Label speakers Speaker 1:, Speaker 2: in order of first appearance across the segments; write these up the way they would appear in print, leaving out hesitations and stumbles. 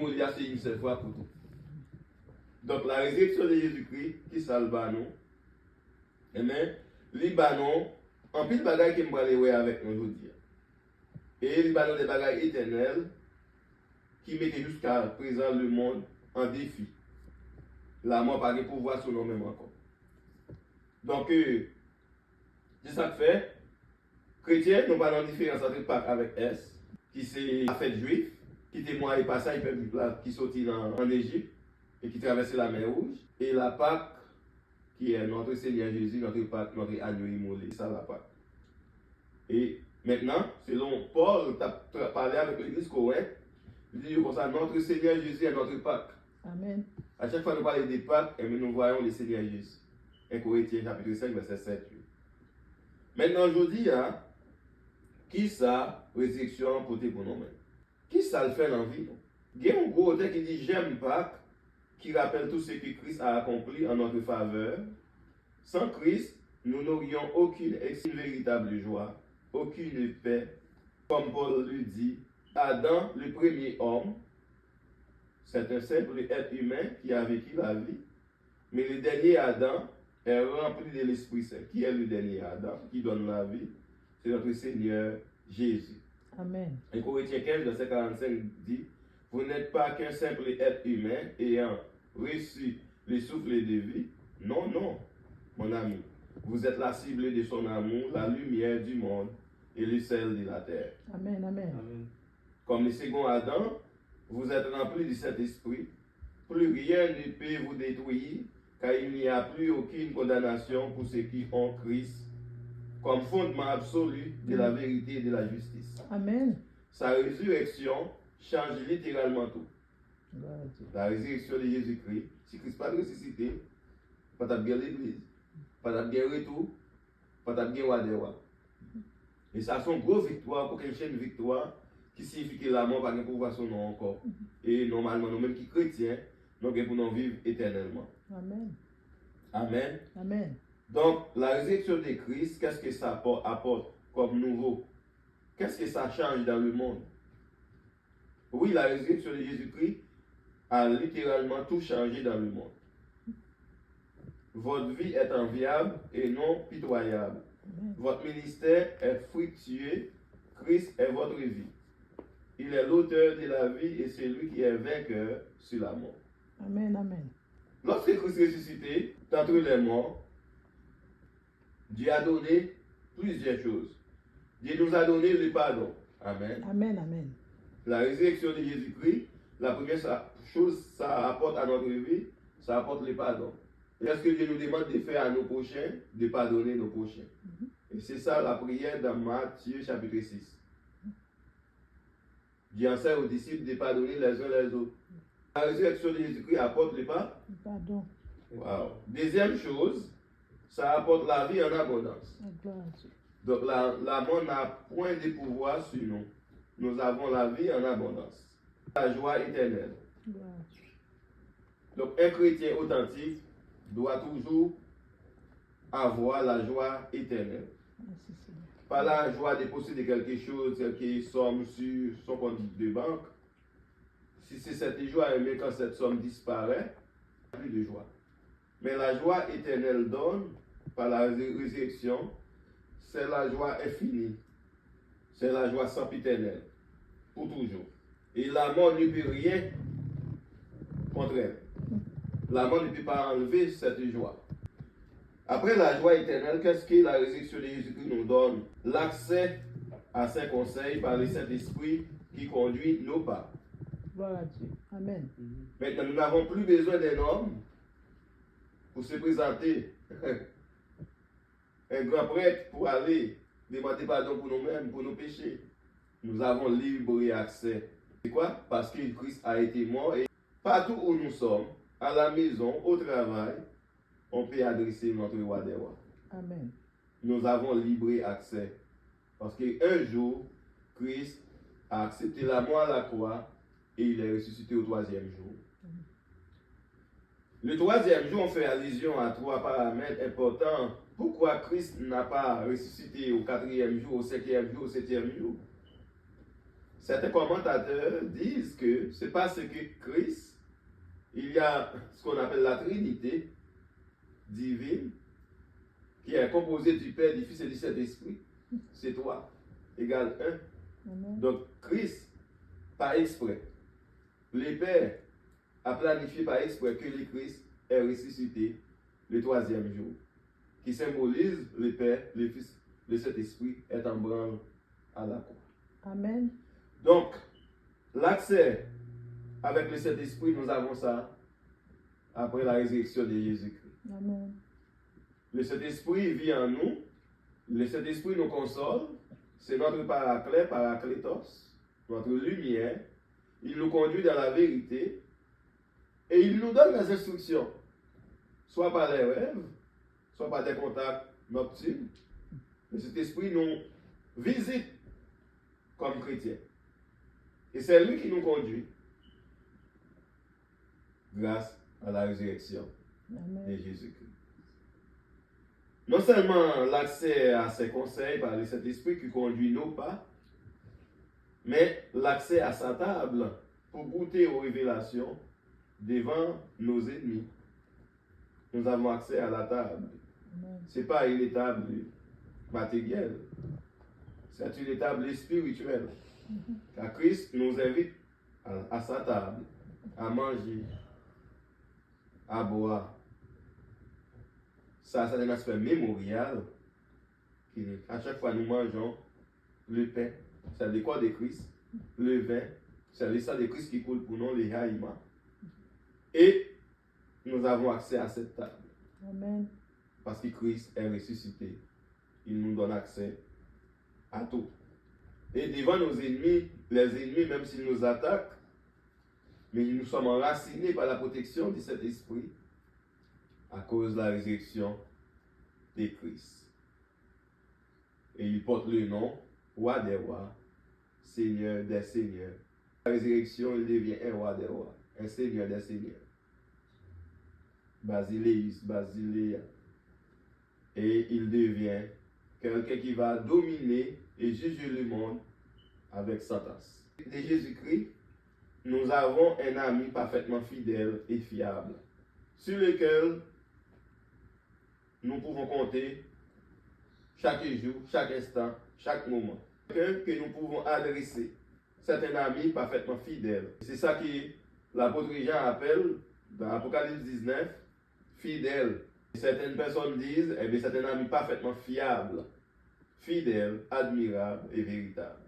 Speaker 1: mourir, c'est une seule fois pour tout. Donc la résurrection de Jésus-Christ, qui ça le banon? Eh bien, les banons, en pile bagaille qui me aller avec nous aujourd'hui. Et les banons des bagailles éternelles qui mettent jusqu'à présent le monde en défi. La mort pas de pouvoir sur nous-mêmes encore. Donc, c'est ça que fait. Chrétiens, nous parlons de différence entre Pâques avec S, qui c'est la fête juive, qui témoigne pas ça, il peuple qui sortit en Égypte et qui traversait la mer Rouge. Et la Pâque, qui est notre Seigneur Jésus, notre Pâque, notre agneau immolé. C'est ça la Pâque. Et maintenant, selon Paul, tu as parlé avec l'église Corinthe, il dit comme ça, notre Seigneur Jésus est notre Pâque.
Speaker 2: Amen.
Speaker 1: À chaque fois que nous parlons des Pâques, nous voyons le Seigneur Jésus. 1 Corinthiens chapitre 5, verset 7. Maintenant, aujourd'hui, qui ça, résurrection pour nous-mêmes? Qui ça le fait dans la vie? Il y a un gros auteur qui dit j'aime Pâques, qui rappelle tout ce que Christ a accompli en notre faveur. Sans Christ, nous n'aurions aucune véritable joie, aucune paix. Comme Paul le dit, Adam, le premier homme, c'est un simple être humain qui a vécu la vie. Mais le dernier Adam est rempli de l'Esprit Saint. Qui est le dernier Adam qui donne la vie? C'est notre Seigneur Jésus.
Speaker 2: Amen.
Speaker 1: 1 Corinthiens 15, verset 45 dit, vous n'êtes pas qu'un simple être humain ayant reçu le souffle de vie. Non, non, mon ami. Vous êtes la cible de son amour, la lumière du monde et le sel de la terre.
Speaker 2: Amen, amen.
Speaker 1: Comme le second Adam, vous êtes rempli de cet esprit. Plus rien ne peut vous détruire, car il n'y a plus aucune condamnation pour ceux qui ont Christ comme fondement absolu de la vérité et de la justice.
Speaker 2: Amen.
Speaker 1: Sa résurrection change littéralement tout. La résurrection de Jésus-Christ, si Christ n'est pas ressuscité, pas de bien l'église, pas de bien retour, pas de bien wadewa. Et ça, c'est une grosse victoire, pour qu'une chaîne victoire, qui signifie que la mort n'a pas de pouvoir sur nous encore. Et normalement, nous-mêmes qui chrétiens, nous avons pour vivre éternellement.
Speaker 2: Amen.
Speaker 1: Amen.
Speaker 2: Amen.
Speaker 1: Donc, la résurrection de Christ, qu'est-ce que ça apporte comme nouveau? Qu'est-ce que ça change dans le monde? Oui, la résurrection de Jésus-Christ a littéralement tout changé dans le monde. Votre vie est enviable et non pitoyable.
Speaker 2: Amen.
Speaker 1: Votre ministère est fructueux. Christ est votre vie. Il est l'auteur de la vie et c'est lui qui est vainqueur sur la mort.
Speaker 2: Amen, amen.
Speaker 1: Lorsque Christ est ressuscité d'entre les morts, Dieu a donné plusieurs choses. Dieu nous a donné le pardon. Amen.
Speaker 2: Amen, amen.
Speaker 1: La résurrection de Jésus-Christ, la première chose, ça apporte à notre vie, ça apporte le pardon. Est-ce que Dieu nous demande de faire à nos prochains, de pardonner nos prochains? Et c'est ça la prière dans Matthieu chapitre 6. Dieu enseigne aux disciples de pardonner les uns les autres. La résurrection de Jésus-Christ apporte le
Speaker 2: pardon.
Speaker 1: Wow. Deuxième chose, ça apporte la vie en abondance. Donc la mort n'a point de pouvoir sur nous. Nous avons la vie en abondance. La joie éternelle. Donc un chrétien authentique doit toujours avoir la joie éternelle. Pas la joie de posséder quelque chose qui somme sur son compte de banque. Si c'est cette joie, mais quand cette somme disparaît, il n'y a plus de joie. Mais la joie éternelle donne par la résurrection, c'est la joie infinie. C'est la joie sempiternelle. Pour toujours. Et la mort ne peut rien contre elle. La mort ne peut pas enlever cette joie. Après la joie éternelle, qu'est-ce que la résurrection de Jésus-Christ nous donne? L'accès à ses conseils par le Saint-Esprit qui conduit nos pas.
Speaker 2: Gloire à Dieu. Amen.
Speaker 1: Maintenant, nous n'avons plus besoin d'un homme pour se présenter. Un grand prêtre pour aller demander pardon pour nous-mêmes, pour nos péchés. Nous avons libre accès. C'est quoi? Parce que Christ a été mort et partout où nous sommes, à la maison, au travail, on peut adresser notre roi des rois.
Speaker 2: Amen.
Speaker 1: Nous avons libre accès. Parce qu'un jour, Christ a accepté la mort à la croix et il est ressuscité au troisième jour. Le troisième jour, on fait allusion à trois paramètres importants. Pourquoi Christ n'a pas ressuscité au quatrième jour, au cinquième jour, au septième jour? certains commentateurs disent que c'est parce que Christ, il y a ce qu'on appelle la Trinité divine, qui est composée du Père, du Fils et du Saint-Esprit. C'est 3 égale 1.
Speaker 2: Amen.
Speaker 1: Donc Christ, par exprès, le Père a planifié par exprès que le Christ est ressuscité le 3e jour, qui symbolise le Père, le Fils, le Saint-Esprit est en branle à la croix.
Speaker 2: Amen.
Speaker 1: Donc, l'accès avec le Saint-Esprit, nous avons ça après la résurrection de Jésus-Christ.
Speaker 2: Amen.
Speaker 1: Le Saint-Esprit vit en nous, le Saint-Esprit nous console, c'est notre paraclet, paraclétos, notre lumière. Il nous conduit dans la vérité et il nous donne des instructions, soit par les rêves, soit par des contacts nocturnes. Le Saint-Esprit nous visite comme chrétiens. Et c'est lui qui nous conduit grâce à la résurrection
Speaker 2: Amen.
Speaker 1: de Jésus-Christ. Non seulement l'accès à ses conseils par le Saint-Esprit qui conduit nos pas, mais l'accès à sa table pour goûter aux révélations devant nos ennemis. Nous avons accès à la table. Ce n'est pas une table matérielle, c'est une table spirituelle. Car Christ nous invite à sa table, à manger, à boire. Ça, c'est un aspect mémorial. À chaque fois, nous mangeons le pain, c'est le corps de Christ, le vin, c'est le sang de Christ qui coule pour nous, les haïmas. Et nous avons accès à cette table.
Speaker 2: Amen.
Speaker 1: Parce que Christ est ressuscité. Il nous donne accès à tout. Et devant nos ennemis, les ennemis, même s'ils nous attaquent, mais nous sommes enracinés par la protection de cet esprit à cause de la résurrection de Christ. Et il porte le nom, roi des rois, seigneur des seigneurs. La résurrection, il devient un roi des rois, un seigneur des seigneurs. Basileus, Basileia. Et il devient quelqu'un qui va dominer et juger le monde avec sentence. De Jésus-Christ, nous avons un ami parfaitement fidèle et fiable, sur lequel nous pouvons compter chaque jour, chaque instant, chaque moment. Quelqu'un que nous pouvons adresser. C'est un ami parfaitement fidèle. C'est ça que l'apôtre Jean appelle, dans Apocalypse 19, fidèle. Certaines personnes disent, eh bien, c'est un ami parfaitement fiable, fidèle, admirable et véritable.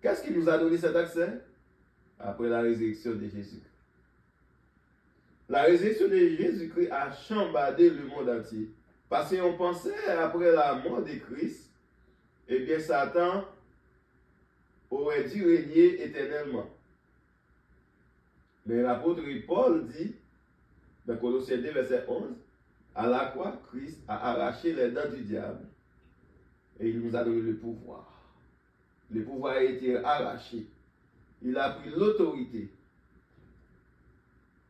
Speaker 1: Qu'est-ce qui nous a donné cet accès? Après la résurrection de Jésus-Christ. La résurrection de Jésus-Christ a chambardé le monde entier. Parce qu'on pensait, après la mort de Christ, eh bien, Satan aurait dû régner éternellement. Mais l'apôtre Paul dit, dans Colossiens 2, verset 11, à la croix, Christ a arraché les dents du diable et il nous a donné le pouvoir. Le pouvoir a été arraché. Il a pris l'autorité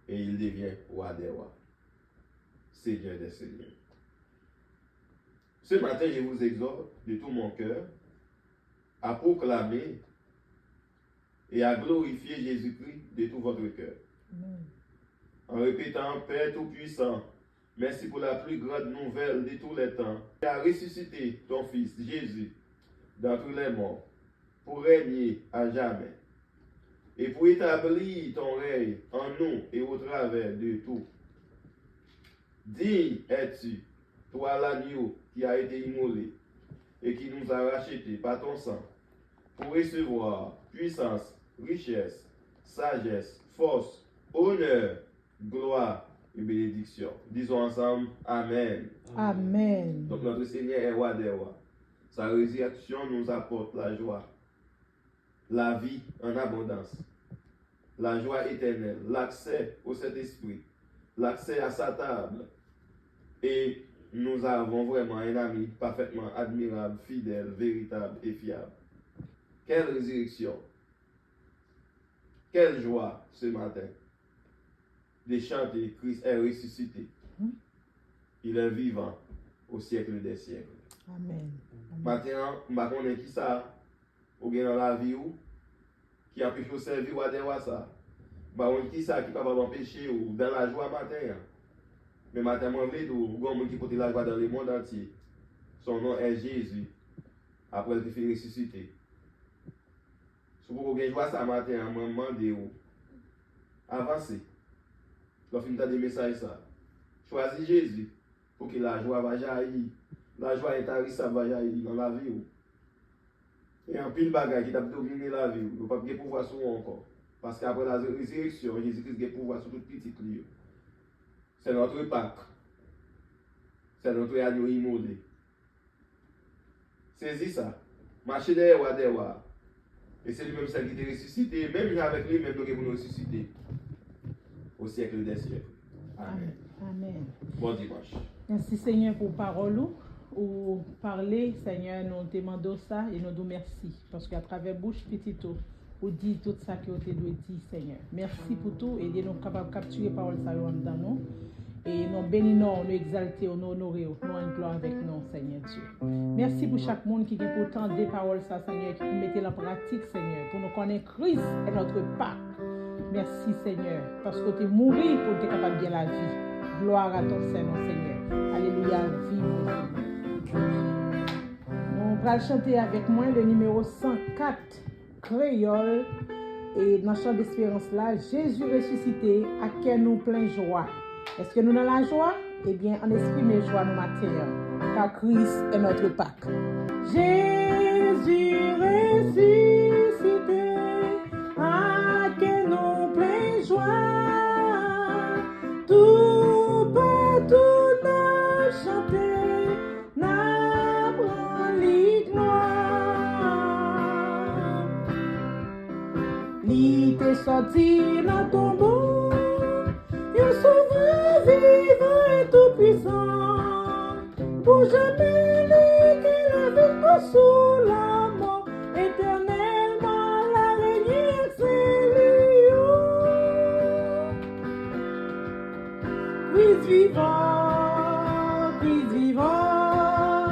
Speaker 1: et il devient roi des rois, seigneur des seigneurs. Ce matin, je vous exhorte de tout mon cœur à proclamer et à glorifier Jésus-Christ de tout votre cœur.
Speaker 2: Amen.
Speaker 1: En répétant, Père Tout-Puissant, merci pour la plus grande nouvelle de tous les temps. Tu as ressuscité ton Fils, Jésus, d'entre les morts, pour régner à jamais. Et pour établir ton règne en nous et au travers de tout. Digne es-tu, toi l'agneau qui a été immolé et qui nous a rachetés par ton sang, pour recevoir puissance, richesse, sagesse, force, honneur, gloire et bénédiction. Disons ensemble, Amen.
Speaker 2: Amen.
Speaker 1: Donc notre Seigneur est roi des rois. Sa résurrection nous apporte la joie, la vie en abondance, la joie éternelle, l'accès au Saint-Esprit, l'accès à sa table. Et nous avons vraiment un ami parfaitement admirable, fidèle, véritable et fiable. Quelle résurrection! Quelle joie ce matin de chanter Christ est ressuscité. Il est vivant au siècle des siècles.
Speaker 2: Amen.
Speaker 1: Maintenant, je ne sais pas qui ça. ou bien dans la vie qui empêche de servir ou à des ça. Bah, on qui ça qui peut m'empêcher ou dans la joie matin. Mais matin, moi, je ou monde qui porte la joie dans le monde entier. Son nom est Jésus. Après, il fait ressusciter. Si vous avez joie ça matin, je me demande avancez. Lorsque vous avez des messages, ça. Choisis Jésus pour que la joie va jaillir. La joie intarissable va jaillir dans la vie. Et un pile bagage qui t'a dominé la vie. Vous ne pouvez pas pouvoir sur encore. Parce qu'après la résurrection, Jésus-Christ a pouvoir sur toute petite lieu. C'est notre Pâques. C'est notre agneau immolé. Saisis ça. Marchez derrière ou derrière. Et c'est lui-même ça qui t'a ressuscité. Même avec lui, même nous nous ressusciter. Au siècle des siècles. Amen.
Speaker 2: Amen.
Speaker 1: Bon dimanche.
Speaker 2: Merci Seigneur pour parole ou parler, Seigneur, nous te demandons ça et nous disons merci. Parce qu'à travers bouche petite, ou dit tout ça que tu dois dire, Seigneur. Merci pour tout et nous capables de capturer parole ça dans nous. Et nous bénissons, nous exaltons, nous honorons, nous en gloire avec nous, Seigneur Dieu. Merci pour chaque monde qui a pourtant des paroles, ça, Seigneur, qui peut mettre en pratique, Seigneur, pour nous connaître Christ et notre Pâques. Merci, Seigneur, parce que tu es mort pour être capable de bien la vie. Gloire à ton Seigneur, Seigneur. Alléluia, vive. On va chanter avec moi le numéro 104, Créole. Et dans le chant d'espérance là, Jésus ressuscité, à quel nous plein joie. Est-ce que nous dans la joie? Eh bien, on exprime la joie nous matin, car Christ est notre Pâques. Jésus ressuscité, à quel nous plein joie. Tout partout n'a chanté, n'a pris l'ignoire. Il t'est sorti dans ton tombeau, il sauveur vivant et tout puissant. Pour jamais lui qui la victoire sous la mort, éternellement la régner c'est lui. Christ vivant,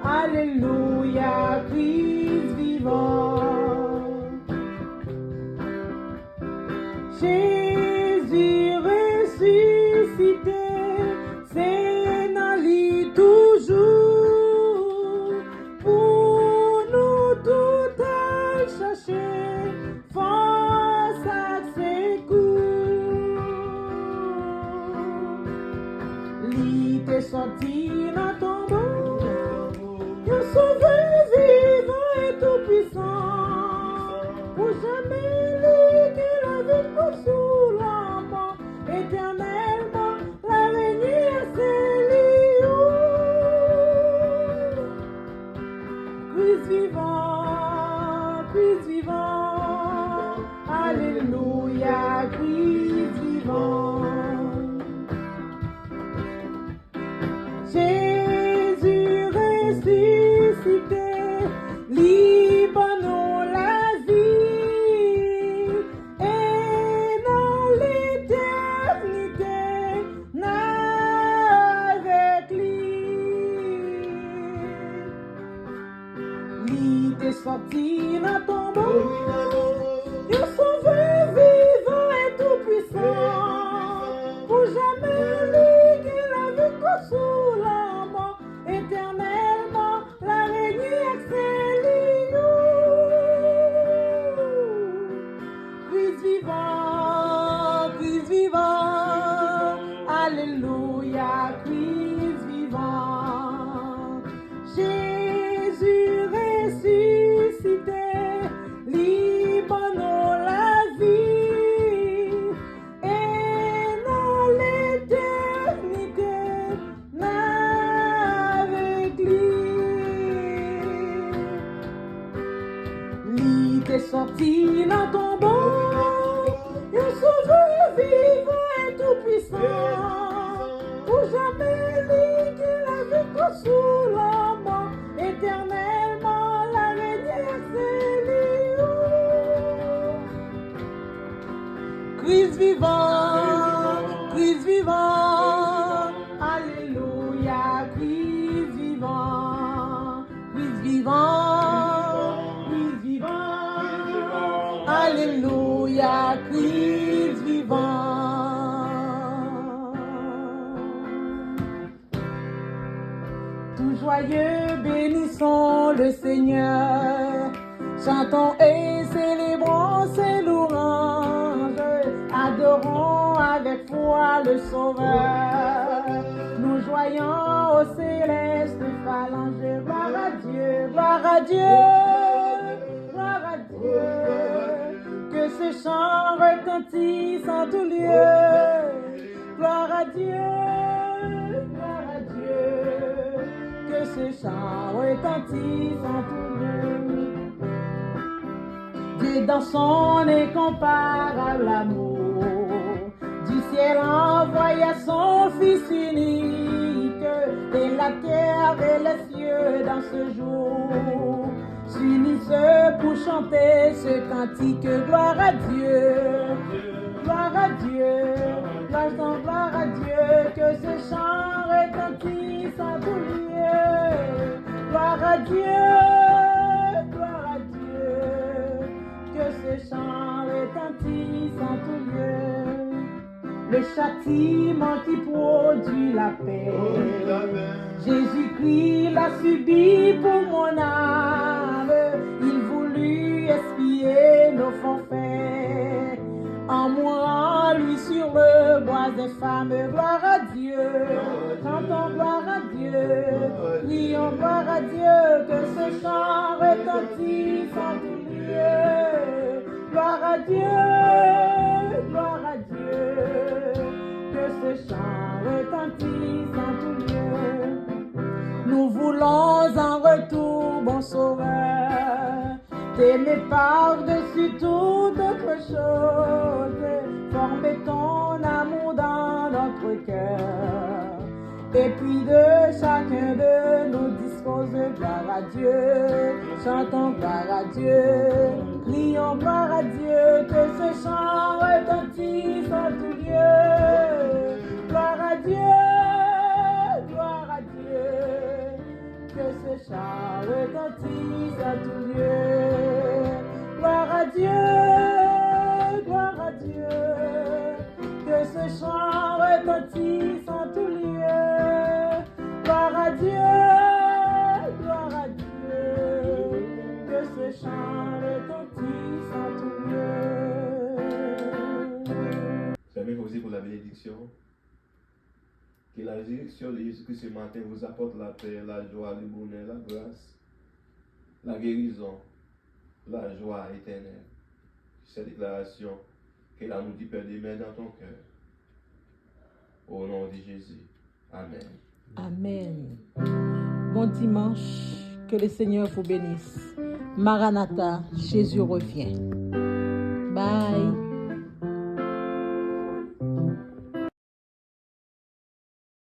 Speaker 2: alléluia, Christ vivant. Jésus ressuscité, c'est dans lui toujours, pour nous tout à chercher, force à ses coups. Lui t'est sorti dans ton tombeau, un sauveur vivant et tout puissant, pour jamais lui qui la victoire sous la mort, éternellement la régner c'est lui. Christ vivant, alléluia, Christ vivant. Jésus ressuscité, libre-nous la vie, et dans l'éternité, avec lui. Il t'est sorti dans ton tombeau, il sauveur vivant et tout puissant, pour jamais lui qui la victoire sous la mort, éternellement la régner c'est lui. Christ vivant, alléluia, Christ vivant. Jésus ressuscité, libre-nous la vie, et dans l'éternité, avec lui. Lui t'est sorti dans ton tombeau, un sauveur vivant et tout puissant, pour jamais lui qui la victoire sous la mort, éternellement la régner c'est lui. Christ vivant, alléluia, Christ vivant, Christ vivant, Christ vivant. Fils vivant. Tout joyeux, bénissons le Seigneur, chantons et célébrons ses louanges, adorons avec foi le Sauveur, nous joignons au céleste phalange, gloire à Dieu, gloire à Dieu, gloire à Dieu, que ce chant retentisse en tout lieu, gloire à Dieu, gloire à Dieu, que ce chant retentisse en tout lieu. Dieu dans son incomparable amour, du ciel envoya son Fils unique, et la terre et les cieux dans ce jour s'unissent pour chanter ce cantique. Gloire à Dieu, gloire à Dieu, gloire à Dieu, que ce chant retentisse en tout lieu. Gloire à Dieu, gloire à Dieu, que ce chant retentisse en tout lieu. Le châtiment qui produit la paix, Jésus-Christ l'a subi pour mon âme. Il voulut expier nos forfaits en mourant lui sur le bois des femmes. Gloire à Dieu, chantons gloire à Dieu, prions gloire à Dieu, que ce chant retentisse en tout lieu. Gloire à Dieu, gloire à Dieu, que ce chant retentisse en tout lieu. Nous voulons en retour, bon Sauveur, t'aimer par-dessus toute autre chose, former ton amour dans notre cœur, et puis de chacun de nous dispose. Gloire à Dieu, chantons gloire à Dieu, crions gloire à Dieu, que ce chant retentisse en tout lieu. Gloire à Dieu, gloire à Dieu, que ce chant retentisse en tout lieu. Gloire à Dieu, gloire à Dieu, que ce chant retentisse en tout lieu. Gloire à Dieu, gloire à Dieu, que ce chant retentisse en tout lieu.
Speaker 1: J'aimerais vous dire pour la bénédiction. Que la bénédiction de Jésus-Christ ce matin vous apporte la paix, la joie, le bonheur, la grâce, la guérison, la joie éternelle. Cette déclaration que l'amour du Père demeure dans ton cœur. Au nom de Jésus. Amen.
Speaker 2: Amen. Bon dimanche, que le Seigneur vous bénisse. Maranatha, Jésus revient. Bye.